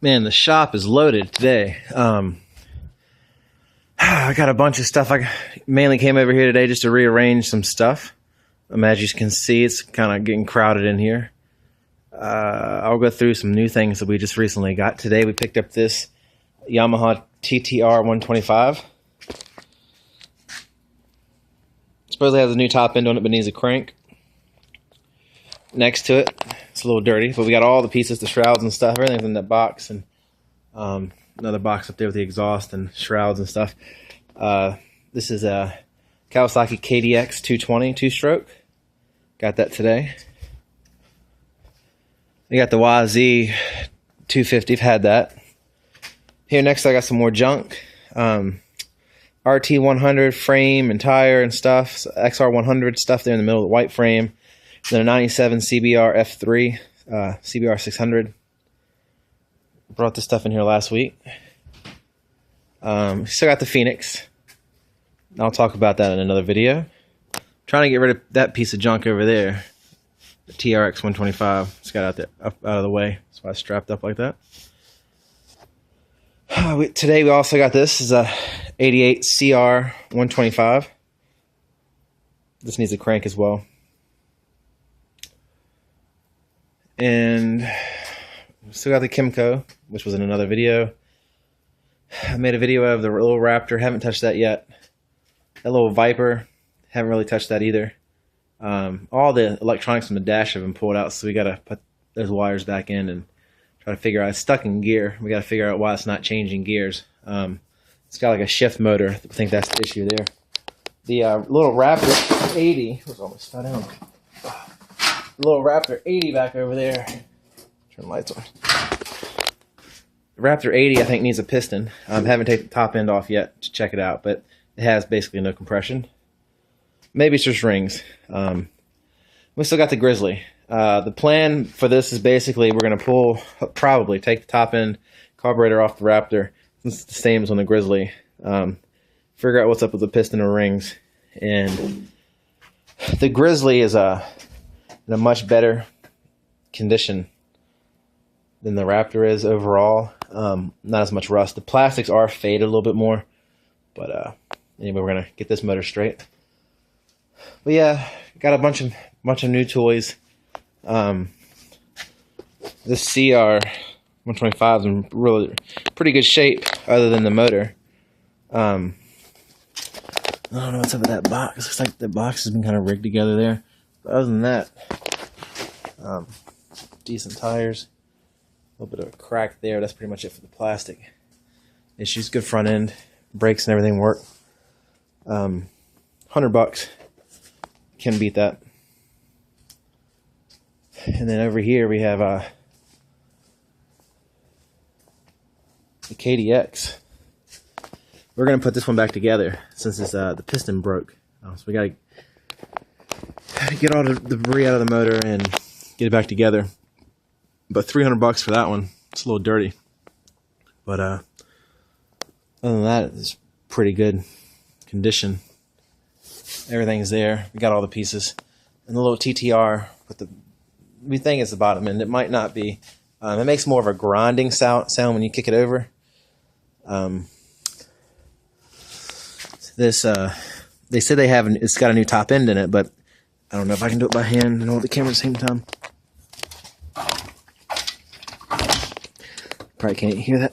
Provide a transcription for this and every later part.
Man, the shop is loaded today. I got a bunch of stuff. I mainly came over here today just to rearrange some stuff. As you can see, it's kind of getting crowded in here. I'll go through some new things that we just recently got. Today we picked up this Yamaha TTR 125. Supposedly has a new top end on it, but needs a crank. Next to it, it's a little dirty, but we got all the pieces, the shrouds and stuff. Everything's in that box, and another box up there with the exhaust and shrouds and stuff. This is a Kawasaki KDX 220 two-stroke. Got that today. We got the YZ 250. I've had that. Here next, I got some more junk. RT100 frame and tire and stuff. So XR100 stuff there in the middle of the white frame. Then a 97 CBR F3, CBR 600. Brought this stuff in here last week. Still got the Phoenix. I'll talk about that in another video. Trying to get rid of that piece of junk over there. The TRX 125. Just got out of the way. That's why I strapped up like that. Today we also got this is a 88 CR 125. This needs a crank as well. And still got the Kymco, which was in another video. I made a video of the little Raptor. Haven't touched that yet. That little Viper. Haven't really touched that either. All the electronics on the dash have been pulled out, so we got to put those wires back in and try to figure out. It's stuck in gear. We got to figure out why it's not changing gears. It's got like a shift motor. I think that's the issue there. The little Raptor 80 was almost fell down. Little Raptor 80 back over there. Turn the lights on. The Raptor 80, I think, needs a piston. Haven't taken the top end off yet to check it out, but it has basically no compression. Maybe it's just rings. We still got the Grizzly. The plan for this is basically we're going to probably take the top end carburetor off the Raptor. It's the same as on the Grizzly. Figure out what's up with the piston or rings. And the Grizzly is in a much better condition than the Raptor is overall. Not as much rust. The plastics are faded a little bit more. But anyway, we're going to get this motor straight. But yeah, got a bunch of new toys. This CR 125 is in really pretty good shape, other than the motor. I don't know what's up with that box. Looks like the box has been kind of rigged together there. But other than that, decent tires. A little bit of a crack there. That's pretty much it for the plastic issues. Good front end, brakes and everything work. $100. Can beat that. And then over here we have the KDX. We're gonna put this one back together since it's the piston broke. So we gotta get all the debris out of the motor and get it back together. But $300 for that one. It's a little dirty. But other than that, it's pretty good condition. Everything's there. We got all the pieces. And the little TTR with we think it's the bottom end. It might not be. It makes more of a grinding sound when you kick it over. This they said it's got a new top end in it, but I don't know if I can do it by hand and hold the camera at the same time. Probably can't hear that.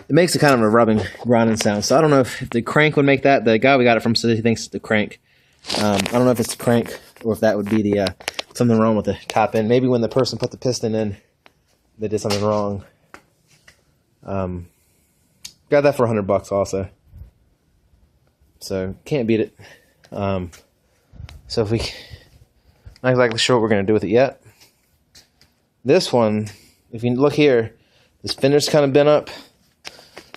It makes a kind of a rubbing, grinding sound. So I don't know if the crank would make that. The guy we got it from said he thinks it's the crank. I don't know if it's the crank or if that would be the something wrong with the top end. Maybe when the person put the piston in, they did something wrong. Got that for $100 also. So can't beat it. So if we not exactly sure what we're gonna do with it yet. This one, if you look here, this fender's kind of bent up.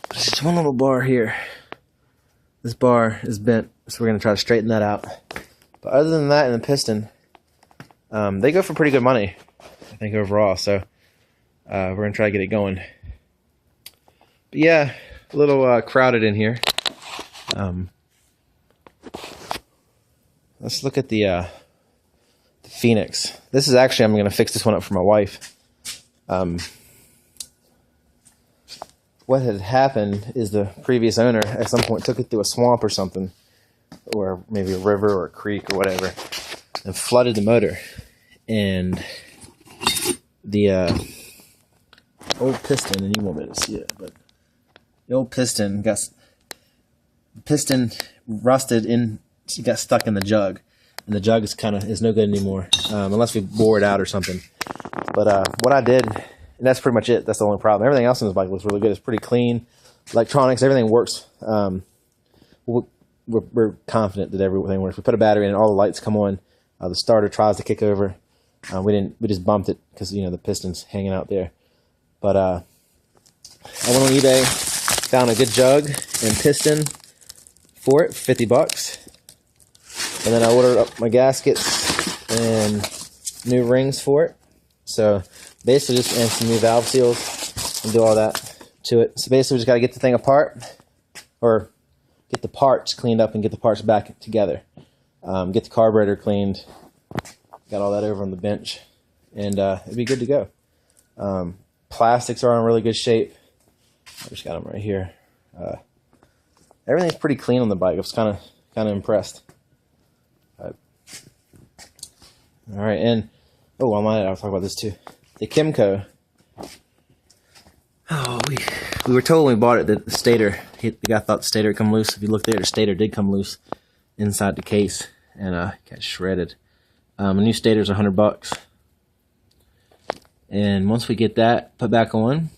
There's just one little bar here. This bar is bent, so we're going to try to straighten that out. But other than that, and the piston, they go for pretty good money, I think, overall. So we're going to try to get it going. But yeah, a little crowded in here. Let's look at the Phoenix. This is actually, I'm going to fix this one up for my wife. what had happened is the previous owner at some point took it through a swamp or something, or maybe a river or a creek or whatever, and flooded the motor. And the old piston, and you won't be able to see it, but the old piston rusted in, got stuck in the jug, and the jug is no good anymore, unless we bore it out or something. But what I did, and that's pretty much it. That's the only problem. Everything else in this bike looks really good. It's pretty clean. Electronics, everything works. We're confident that everything works. We put a battery in, all the lights come on. The starter tries to kick over. We just bumped it because the piston's hanging out there. But I went on eBay, found a good jug and piston for it, $50. And then I ordered up my gaskets and new rings for it. So basically just and some new valve seals and do all that to it. So basically we just got to get the thing apart, or get the parts cleaned up and get the parts back together. Get the carburetor cleaned. Got all that over on the bench, and it'd be good to go. Plastics are in really good shape. I just got them right here. Everything's pretty clean on the bike. I was kind of impressed. All right, and I'll talk about this too. The Kymco. Oh, we were told when we bought it that the stator, the guy thought the stator would come loose. If you look there, the stator did come loose inside the case, and got shredded. A new stator's $100, and once we get that put back on,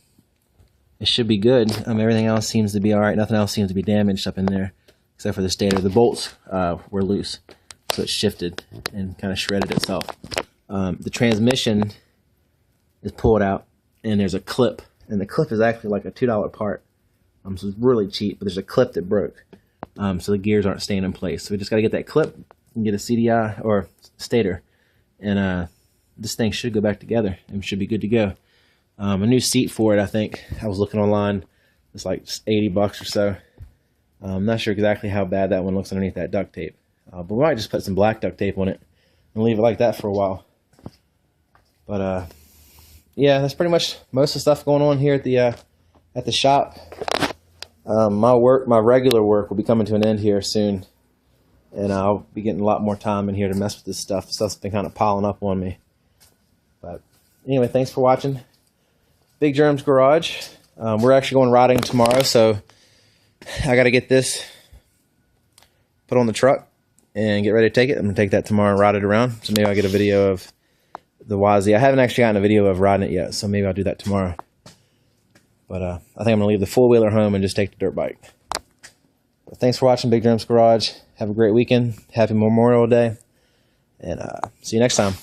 it should be good. Everything else seems to be all right. Nothing else seems to be damaged up in there, except for the stator. The bolts were loose, so it shifted and kind of shredded itself. The transmission is pulled out, and there's a clip, and the clip is actually like a $2 part. So it's really cheap, but there's a clip that broke, so the gears aren't staying in place. So we just got to get that clip and get a CDI or stator, and this thing should go back together and should be good to go. A new seat for it, I think. I was looking online. It's like $80 or so. I'm not sure exactly how bad that one looks underneath that duct tape, but we might just put some black duct tape on it and leave it like that for a while. But yeah, that's pretty much most of the stuff going on here at the shop. My regular work will be coming to an end here soon, and I'll be getting a lot more time in here to mess with this stuff. Stuff's been kind of piling up on me. But anyway, thanks for watching Big Jerem's Garage. We're actually going riding tomorrow, so I got to get this put on the truck and get ready to take it. I'm going to take that tomorrow and ride it around. So maybe I'll get a video of the YZ. I haven't actually gotten a video of riding it yet, so maybe I'll do that tomorrow. But I think I'm going to leave the four-wheeler home and just take the dirt bike. But thanks for watching Big Jerem's Garage. Have a great weekend. Happy Memorial Day. And see you next time.